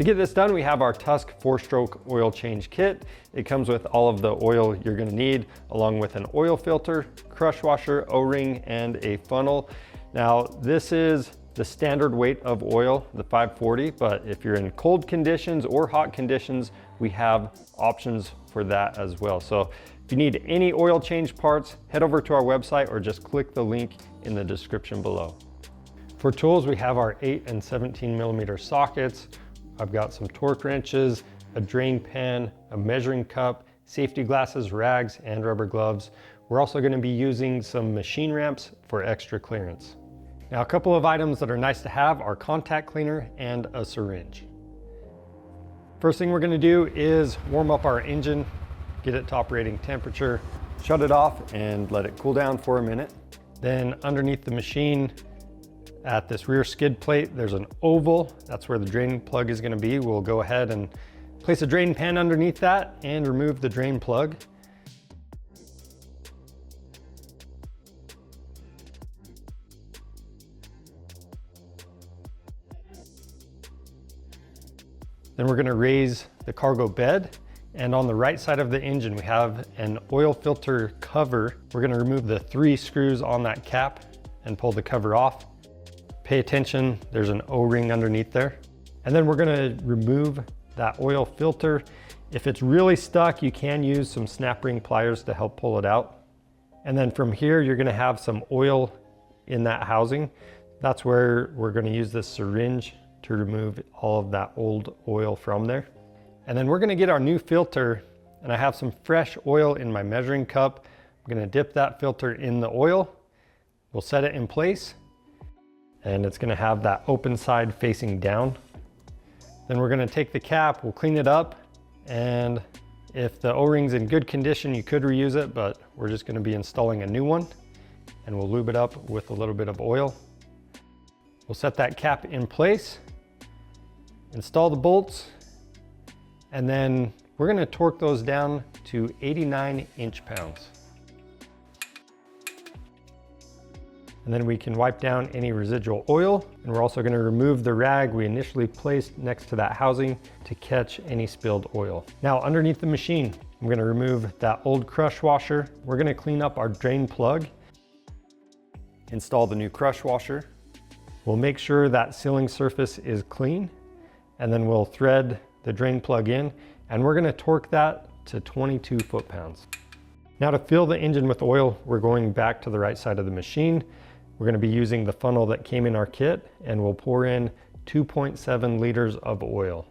To get this done, we have our Tusk 4-stroke oil change kit. It comes with all of the oil you're gonna need, along with an oil filter, crush washer, O-ring, and a funnel. Now, this is the standard weight of oil, the 540, but if you're in cold conditions or hot conditions, we have options for that as well. So if you need any oil change parts, head over to our website or just click the link in the description below. For tools, we have our 8 and 17 millimeter sockets. I've got some torque wrenches, a drain pan, a measuring cup, safety glasses, rags, and rubber gloves. We're also going to be using some machine ramps for extra clearance. Now, a couple of items that are nice to have are contact cleaner and a syringe. First thing we're going to do is warm up our engine, get it to operating temperature, shut it off, and let it cool down for a minute. Then underneath the machine, at this rear skid plate, there's an oval. That's where the drain plug is going to be. We'll go ahead and place a drain pan underneath that and remove the drain plug. Then we're going to raise the cargo bed. And on the right side of the engine, we have an oil filter cover. We're going to remove the 3 screws on that cap and pull the cover off. Pay attention, there's an O-ring underneath there. And then we're gonna remove that oil filter. If it's really stuck, you can use some snap ring pliers to help pull it out. And then from here, you're gonna have some oil in that housing. That's where we're gonna use this syringe to remove all of that old oil from there. And then we're gonna get our new filter, and I have some fresh oil in my measuring cup. I'm gonna dip that filter in the oil. We'll set it in place, and it's gonna have that open side facing down. Then we're gonna take the cap, we'll clean it up, and if the O-ring's in good condition, you could reuse it, but we're just gonna be installing a new one, and we'll lube it up with a little bit of oil. We'll set that cap in place, install the bolts, and then we're gonna torque those down to 89 inch-pounds. And then we can wipe down any residual oil. And we're also going to remove the rag we initially placed next to that housing to catch any spilled oil. Now, underneath the machine, I'm going to remove that old crush washer. We're going to clean up our drain plug, install the new crush washer. We'll make sure that sealing surface is clean, and then we'll thread the drain plug in, and we're going to torque that to 22 foot-pounds. Now, to fill the engine with oil, we're going back to the right side of the machine. We're going to be using the funnel that came in our kit, and we'll pour in 2.7 liters of oil.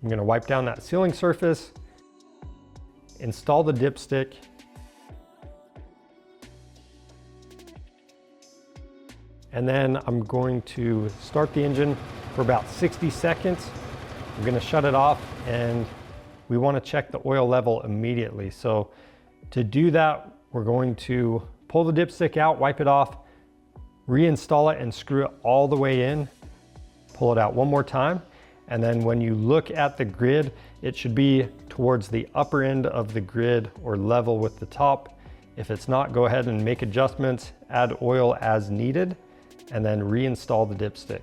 I'm going to wipe down that sealing surface, install the dipstick, and then I'm going to start the engine for about 60 seconds. I'm going to shut it off, and we want to check the oil level immediately. So to do that, we're going to pull the dipstick out, wipe it off, reinstall it and screw it all the way in, pull it out one more time. And then when you look at the grid, it should be towards the upper end of the grid or level with the top. If it's not, go ahead and make adjustments, add oil as needed, and then reinstall the dipstick.